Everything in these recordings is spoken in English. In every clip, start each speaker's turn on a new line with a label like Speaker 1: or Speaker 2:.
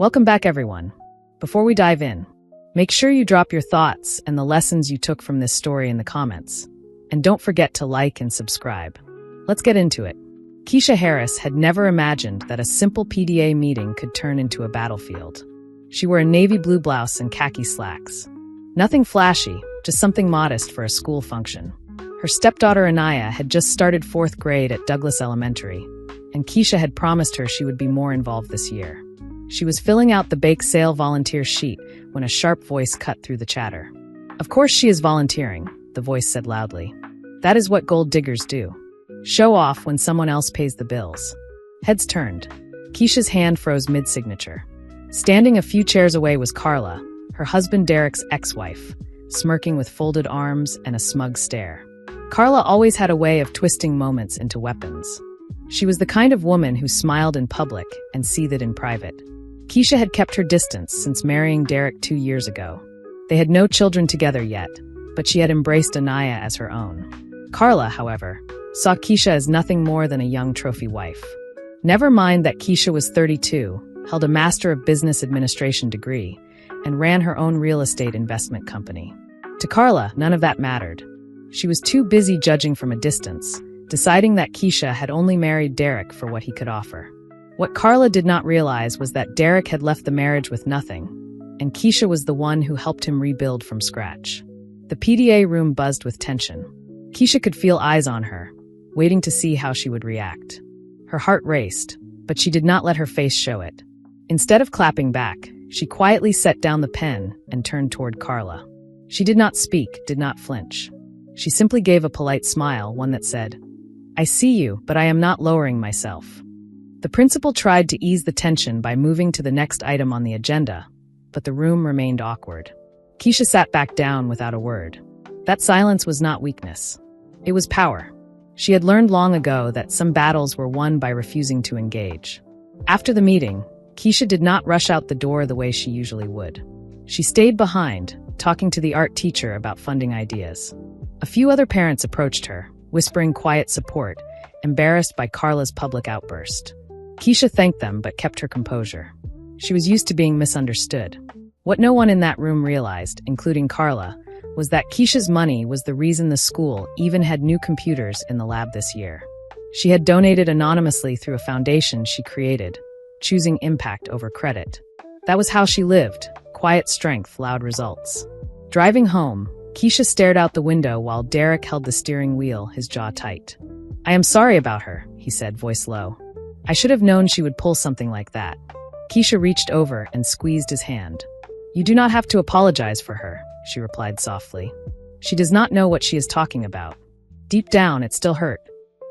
Speaker 1: Welcome back, everyone. Before we dive in, make sure you drop your thoughts and the lessons you took from this story in the comments. And don't forget to like and subscribe. Let's get into it. Keisha Harris had never imagined that a simple PTA meeting could turn into a battlefield. She wore a navy blue blouse and khaki slacks. Nothing flashy, just something modest for a school function. Her stepdaughter Anaya had just started 4th grade at Douglas Elementary, and Keisha had promised her she would be more involved this year. She was filling out the bake sale volunteer sheet when a sharp voice cut through the chatter. "Of course she is volunteering," the voice said loudly. "That is what gold diggers do. Show off when someone else pays the bills." Heads turned. Keisha's hand froze mid-signature. Standing a few chairs away was Carla, her husband Derek's ex-wife, smirking with folded arms and a smug stare. Carla always had a way of twisting moments into weapons. She was the kind of woman who smiled in public and seethed in private. Keisha had kept her distance since marrying Derek 2 years ago. They had no children together yet, but she had embraced Anaya as her own. Carla, however, saw Keisha as nothing more than a young trophy wife. Never mind that Keisha was 32, held a Master of Business Administration degree, and ran her own real estate investment company. To Carla, none of that mattered. She was too busy judging from a distance, deciding that Keisha had only married Derek for what he could offer. What Carla did not realize was that Derek had left the marriage with nothing, and Keisha was the one who helped him rebuild from scratch. The PTA room buzzed with tension. Keisha could feel eyes on her, waiting to see how she would react. Her heart raced, but she did not let her face show it. Instead of clapping back, she quietly set down the pen and turned toward Carla. She did not speak, did not flinch. She simply gave a polite smile, one that said, "I see you, but I am not lowering myself." The principal tried to ease the tension by moving to the next item on the agenda, but the room remained awkward. Keisha sat back down without a word. That silence was not weakness. It was power. She had learned long ago that some battles were won by refusing to engage. After the meeting, Keisha did not rush out the door the way she usually would. She stayed behind, talking to the art teacher about funding ideas. A few other parents approached her, whispering quiet support, embarrassed by Carla's public outburst. Keisha thanked them but kept her composure. She was used to being misunderstood. What no one in that room realized, including Carla, was that Keisha's money was the reason the school even had new computers in the lab this year. She had donated anonymously through a foundation she created, choosing impact over credit. That was how she lived: quiet strength, loud results. Driving home, Keisha stared out the window while Derek held the steering wheel, his jaw tight. "I am sorry about her," he said, voice low. "I should have known she would pull something like that." Keisha reached over and squeezed his hand. "You do not have to apologize for her," she replied softly. "She does not know what she is talking about." Deep down, it still hurt.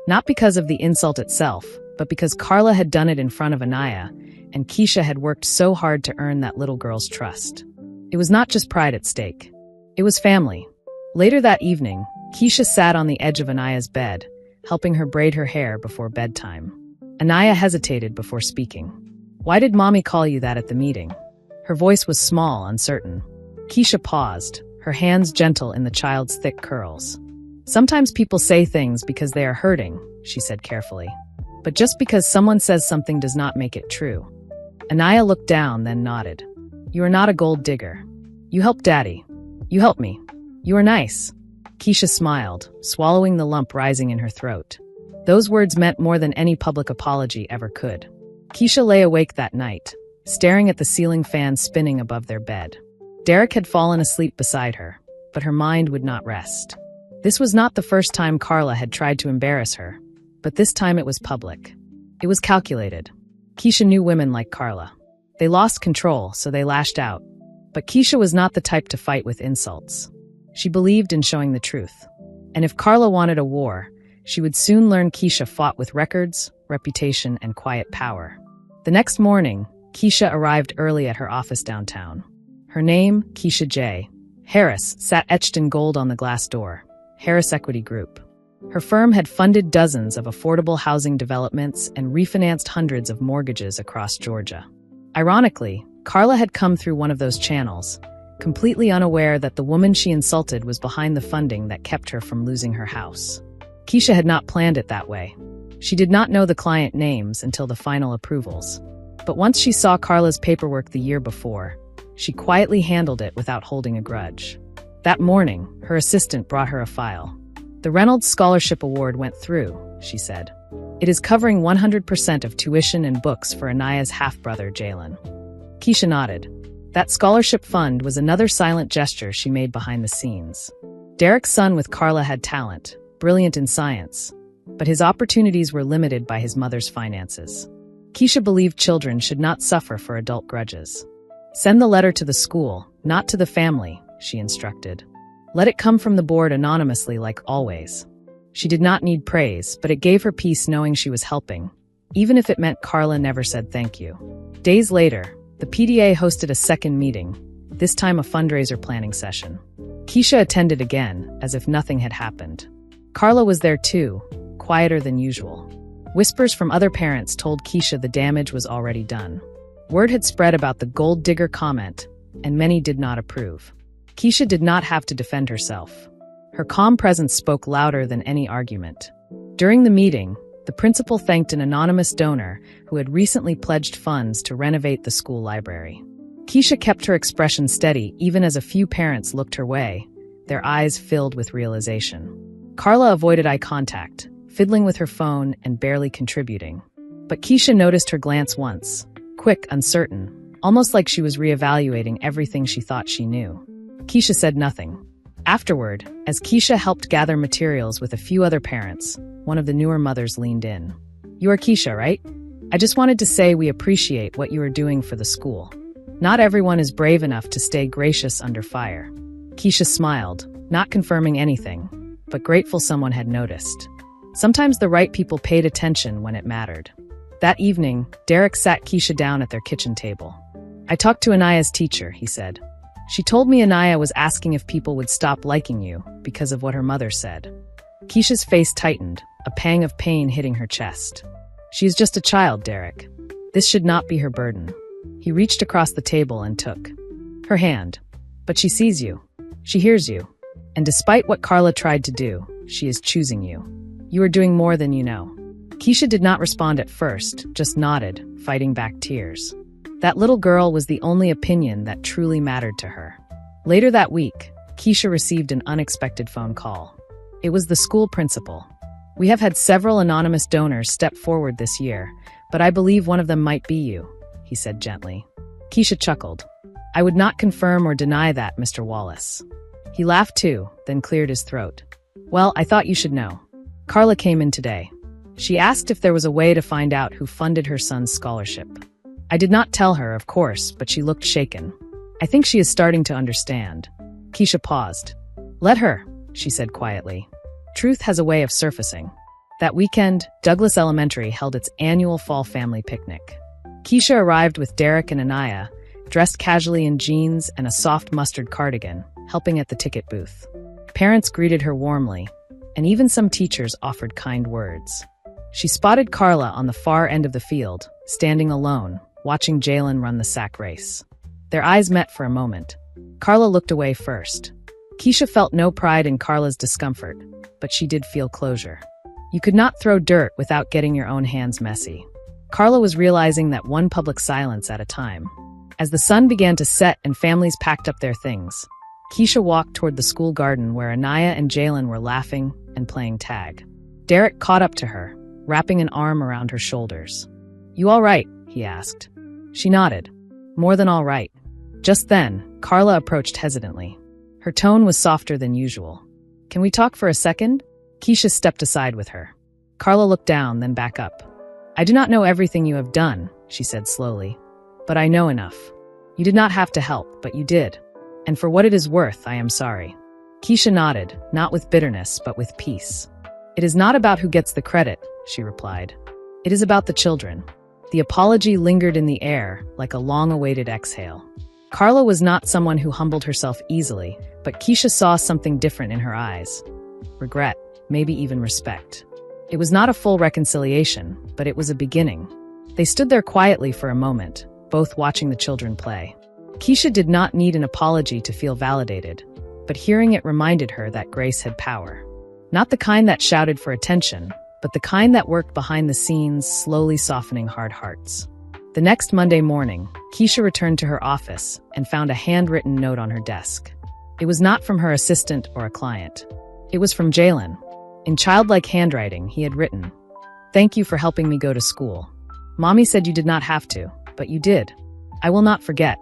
Speaker 1: Not because of the insult itself, but because Carla had done it in front of Anaya, and Keisha had worked so hard to earn that little girl's trust. It was not just pride at stake. It was family. Later that evening, Keisha sat on the edge of Anaya's bed, helping her braid her hair before bedtime. Anaya hesitated before speaking. "Why did Mommy call you that at the meeting?" Her voice was small, uncertain. Keisha paused, her hands gentle in the child's thick curls. "Sometimes people say things because they are hurting," she said carefully. "But just because someone says something does not make it true." Anaya looked down, then nodded. "You are not a gold digger. You helped Daddy. You helped me. You are nice." Keisha smiled, swallowing the lump rising in her throat. Those words meant more than any public apology ever could. Keisha lay awake that night, staring at the ceiling fan spinning above their bed. Derek had fallen asleep beside her, but her mind would not rest. This was not the first time Carla had tried to embarrass her, but this time it was public. It was calculated. Keisha knew women like Carla. They lost control, so they lashed out. But Keisha was not the type to fight with insults. She believed in showing the truth. And if Carla wanted a war, she would soon learn Keisha fought with records, reputation, and quiet power. The next morning, Keisha arrived early at her office downtown. Her name, Keisha J. Harris, sat etched in gold on the glass door. Harris Equity Group. Her firm had funded dozens of affordable housing developments and refinanced hundreds of mortgages across Georgia. Ironically, Carla had come through one of those channels, completely unaware that the woman she insulted was behind the funding that kept her from losing her house. Keisha had not planned it that way. She did not know the client names until the final approvals. But once she saw Carla's paperwork the year before, she quietly handled it without holding a grudge. That morning, her assistant brought her a file. "The Reynolds Scholarship Award went through," she said. "It is covering 100% of tuition and books for Anaya's half-brother, Jalen." Keisha nodded. That scholarship fund was another silent gesture she made behind the scenes. Derek's son with Carla had talent, brilliant in science, but his opportunities were limited by his mother's finances. Keisha believed children should not suffer for adult grudges. "Send the letter to the school, not to the family," she instructed. "Let it come from the board anonymously like always." She did not need praise, but it gave her peace knowing she was helping, even if it meant Carla never said thank you. Days later, the PTA hosted a second meeting, this time a fundraiser planning session. Keisha attended again, as if nothing had happened. Carla was there too, quieter than usual. Whispers from other parents told Keisha the damage was already done. Word had spread about the gold digger comment, and many did not approve. Keisha did not have to defend herself. Her calm presence spoke louder than any argument. During the meeting, the principal thanked an anonymous donor who had recently pledged funds to renovate the school library. Keisha kept her expression steady even as a few parents looked her way, their eyes filled with realization. Carla avoided eye contact, fiddling with her phone and barely contributing. But Keisha noticed her glance once, quick, uncertain, almost like she was reevaluating everything she thought she knew. Keisha said nothing. Afterward, as Keisha helped gather materials with a few other parents, one of the newer mothers leaned in. "You are Keisha, right? I just wanted to say we appreciate what you are doing for the school. Not everyone is brave enough to stay gracious under fire." Keisha smiled, not confirming anything, but grateful someone had noticed. Sometimes the right people paid attention when it mattered. That evening, Derek sat Keisha down at their kitchen table. "I talked to Anaya's teacher," he said. "She told me Anaya was asking if people would stop liking you because of what her mother said." Keisha's face tightened, a pang of pain hitting her chest. "She is just a child, Derek. This should not be her burden." He reached across the table and took her hand. "But she sees you. She hears you. And despite what Carla tried to do, she is choosing you. You are doing more than you know." Keisha did not respond at first, just nodded, fighting back tears. That little girl was the only opinion that truly mattered to her. Later that week, Keisha received an unexpected phone call. It was the school principal. "We have had several anonymous donors step forward this year, but I believe one of them might be you," he said gently. Keisha chuckled. "I would not confirm or deny that, Mr. Wallace." He laughed too, then cleared his throat. "Well, I thought you should know. Carla came in today. She asked if there was a way to find out who funded her son's scholarship. I did not tell her, of course, but she looked shaken. I think she is starting to understand." Keisha paused. "Let her," she said quietly. "Truth has a way of surfacing." That weekend, Douglas Elementary held its annual fall family picnic. Keisha arrived with Derek and Anaya, dressed casually in jeans and a soft mustard cardigan, helping at the ticket booth. Parents greeted her warmly, and even some teachers offered kind words. She spotted Carla on the far end of the field, standing alone, watching Jalen run the sack race. Their eyes met for a moment. Carla looked away first. Keisha felt no pride in Carla's discomfort, but she did feel closure. You could not throw dirt without getting your own hands messy. Carla was realizing that one public silence at a time. As the sun began to set and families packed up their things, Keisha walked toward the school garden where Anaya and Jalen were laughing and playing tag. Derek caught up to her, wrapping an arm around her shoulders. "You all right?" he asked. She nodded. "More than all right." Just then, Carla approached hesitantly. Her tone was softer than usual. "Can we talk for a second?" Keisha stepped aside with her. Carla looked down, then back up. "I do not know everything you have done," she said slowly, "but I know enough. You did not have to help, but you did. And for what it is worth, I am sorry." Keisha nodded, not with bitterness, but with peace. "It is not about who gets the credit," she replied. "It is about the children." The apology lingered in the air, like a long-awaited exhale. Carla was not someone who humbled herself easily, but Keisha saw something different in her eyes. Regret, maybe even respect. It was not a full reconciliation, but it was a beginning. They stood there quietly for a moment, both watching the children play. Keisha did not need an apology to feel validated, but hearing it reminded her that grace had power. Not the kind that shouted for attention, but the kind that worked behind the scenes, slowly softening hard hearts. The next Monday morning, Keisha returned to her office and found a handwritten note on her desk. It was not from her assistant or a client. It was from Jalen. In childlike handwriting, he had written, "Thank you for helping me go to school. Mommy said you did not have to, but you did. I will not forget."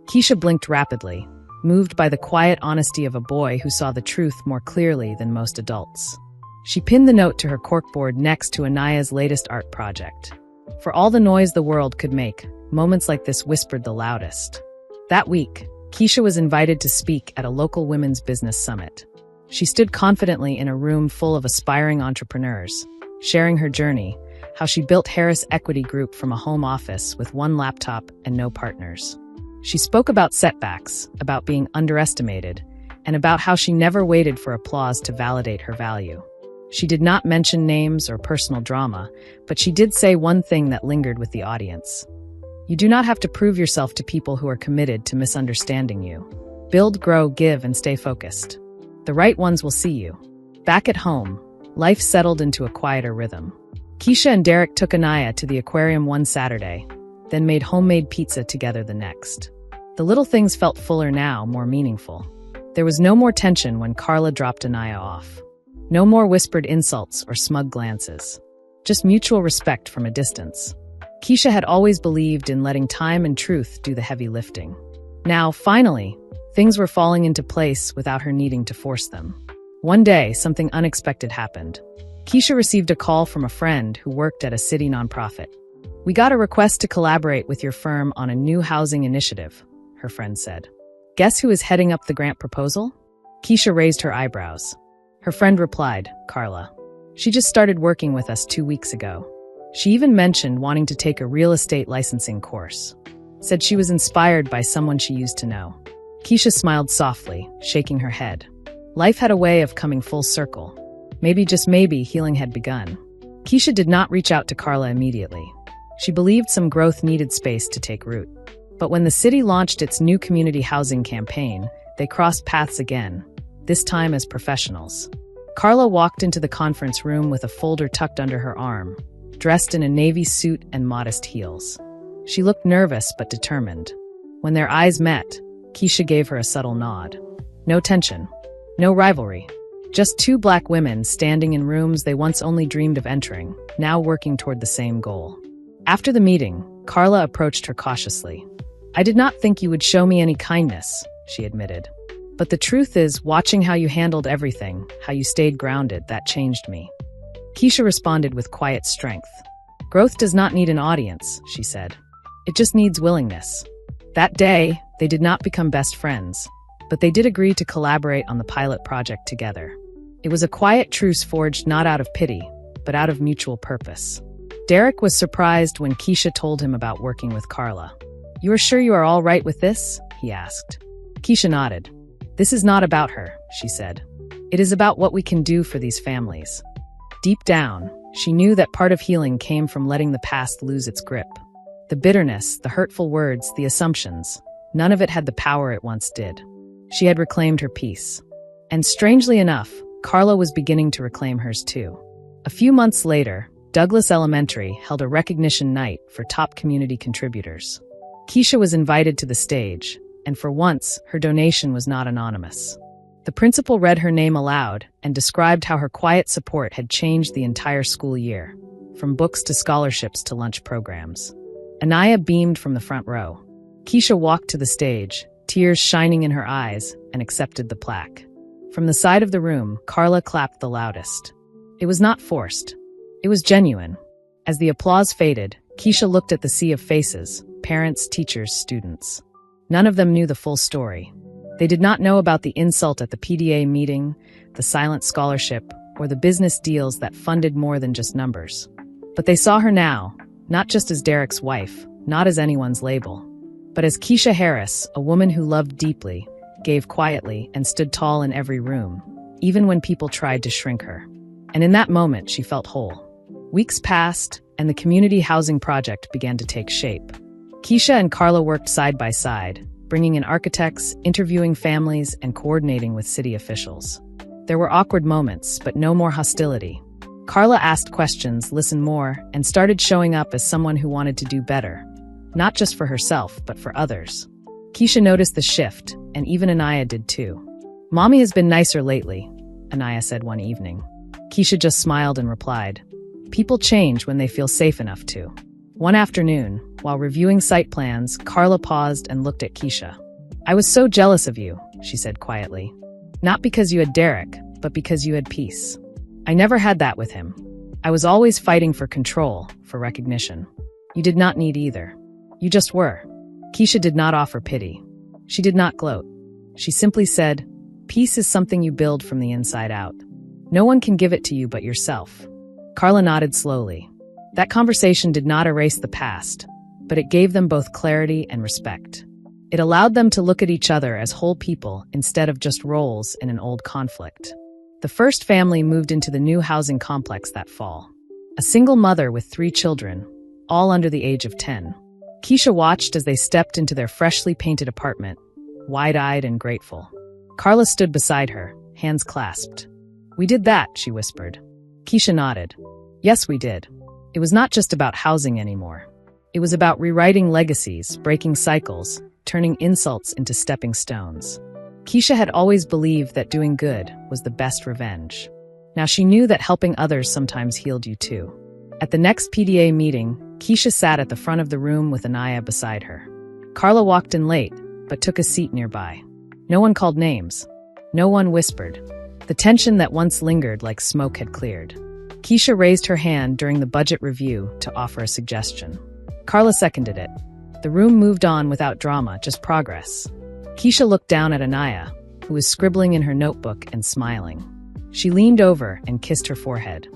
Speaker 1: Keisha blinked rapidly, moved by the quiet honesty of a boy who saw the truth more clearly than most adults. She pinned the note to her corkboard next to Anaya's latest art project. For all the noise the world could make, moments like this whispered the loudest. That week, Keisha was invited to speak at a local women's business summit. She stood confidently in a room full of aspiring entrepreneurs, sharing her journey, how she built Harris Equity Group from a home office with one laptop and no partners. She spoke about setbacks, about being underestimated, and about how she never waited for applause to validate her value. She did not mention names or personal drama, but she did say one thing that lingered with the audience. You do not have to prove yourself to people who are committed to misunderstanding you. Build, grow, give, and stay focused. The right ones will see you. Back at home, life settled into a quieter rhythm. Keisha and Derek took Anaya to the aquarium one Saturday, then made homemade pizza together the next. The little things felt fuller now, more meaningful. There was no more tension when Carla dropped Anaya off. No more whispered insults or smug glances. Just mutual respect from a distance. Keisha had always believed in letting time and truth do the heavy lifting. Now, finally, things were falling into place without her needing to force them. One day, something unexpected happened. Keisha received a call from a friend who worked at a city nonprofit. "We got a request to collaborate with your firm on a new housing initiative," her friend said. "Guess who is heading up the grant proposal?" Keisha raised her eyebrows. Her friend replied, "Carla. She just started working with us 2 weeks ago. She even mentioned wanting to take a real estate licensing course. Said she was inspired by someone she used to know." Keisha smiled softly, shaking her head. Life had a way of coming full circle. Maybe, just maybe, healing had begun. Keisha did not reach out to Carla immediately. She believed some growth needed space to take root. But when the city launched its new community housing campaign, they crossed paths again, this time as professionals. Carla walked into the conference room with a folder tucked under her arm, dressed in a navy suit and modest heels. She looked nervous but determined. When their eyes met, Keisha gave her a subtle nod. No tension, no rivalry. Just two black women standing in rooms they once only dreamed of entering, now working toward the same goal. After the meeting, Carla approached her cautiously. "I did not think you would show me any kindness," she admitted. "But the truth is, watching how you handled everything, how you stayed grounded, that changed me." Keisha responded with quiet strength. "Growth does not need an audience," she said. "It just needs willingness." That day, they did not become best friends, but they did agree to collaborate on the pilot project together. It was a quiet truce forged not out of pity, but out of mutual purpose. Derek was surprised when Keisha told him about working with Carla. "You are sure you are all right with this?" he asked. Keisha nodded. "This is not about her," she said. "It is about what we can do for these families." Deep down, she knew that part of healing came from letting the past lose its grip. The bitterness, the hurtful words, the assumptions, none of it had the power it once did. She had reclaimed her peace. And strangely enough, Carla was beginning to reclaim hers too. A few months later, Douglas Elementary held a recognition night for top community contributors. Keisha was invited to the stage, and for once, her donation was not anonymous. The principal read her name aloud and described how her quiet support had changed the entire school year, from books to scholarships to lunch programs. Anaya beamed from the front row. Keisha walked to the stage, tears shining in her eyes, and accepted the plaque. From the side of the room, Carla clapped the loudest. It was not forced. It was genuine. As the applause faded, Keisha looked at the sea of faces, parents, teachers, students. None of them knew the full story. They did not know about the insult at the PTA meeting, the silent scholarship, or the business deals that funded more than just numbers. But they saw her now, not just as Derek's wife, not as anyone's label, but as Keisha Harris, a woman who loved deeply, gave quietly, and stood tall in every room, even when people tried to shrink her. And in that moment, she felt whole. Weeks passed, and the community housing project began to take shape. Keisha and Carla worked side by side, bringing in architects, interviewing families, and coordinating with city officials. There were awkward moments, but no more hostility. Carla asked questions, listened more, and started showing up as someone who wanted to do better, not just for herself, but for others. Keisha noticed the shift, and even Anaya did too. "Mommy has been nicer lately," Anaya said one evening. Keisha just smiled and replied, "People change when they feel safe enough to." One afternoon, while reviewing site plans, Carla paused and looked at Keisha. "I was so jealous of you," she said quietly. "Not because you had Derek, but because you had peace. I never had that with him. I was always fighting for control, for recognition. You did not need either. You just were." Keisha did not offer pity. She did not gloat. She simply said, "Peace is something you build from the inside out. No one can give it to you but yourself." Carla nodded slowly. That conversation did not erase the past, but it gave them both clarity and respect. It allowed them to look at each other as whole people instead of just roles in an old conflict. The first family moved into the new housing complex that fall. A single mother with 3 children, all under the age of 10. Keisha watched as they stepped into their freshly painted apartment, wide-eyed and grateful. Carla stood beside her, hands clasped. "We did that," she whispered. Keisha nodded. "Yes, we did." It was not just about housing anymore. It was about rewriting legacies, breaking cycles, turning insults into stepping stones. Keisha had always believed that doing good was the best revenge. Now she knew that helping others sometimes healed you too. At the next PTA meeting, Keisha sat at the front of the room with Anaya beside her. Carla walked in late, but took a seat nearby. No one called names. No one whispered. The tension that once lingered like smoke had cleared. Keisha raised her hand during the budget review to offer a suggestion. Carla seconded it. The room moved on without drama, just progress. Keisha looked down at Anaya, who was scribbling in her notebook and smiling. She leaned over and kissed her forehead.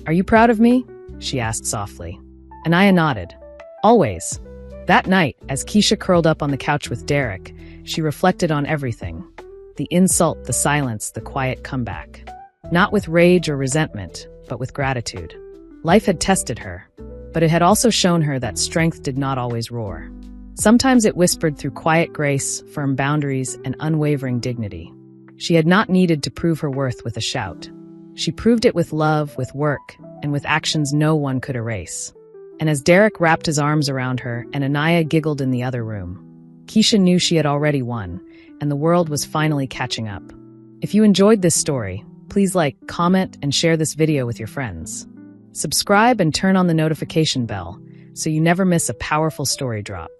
Speaker 1: "Are you proud of me?" she asked softly. Anaya nodded. "Always." That night, as Keisha curled up on the couch with Derek, she reflected on everything. The insult, the silence, the quiet comeback. Not with rage or resentment, but with gratitude. Life had tested her, but it had also shown her that strength did not always roar. Sometimes it whispered through quiet grace, firm boundaries, and unwavering dignity. She had not needed to prove her worth with a shout. She proved it with love, with work, and with actions no one could erase. And as Derek wrapped his arms around her and Anaya giggled in the other room, Keisha knew she had already won, and the world was finally catching up. If you enjoyed this story, please like, comment, and share this video with your friends. Subscribe and turn on the notification bell so you never miss a powerful story drop.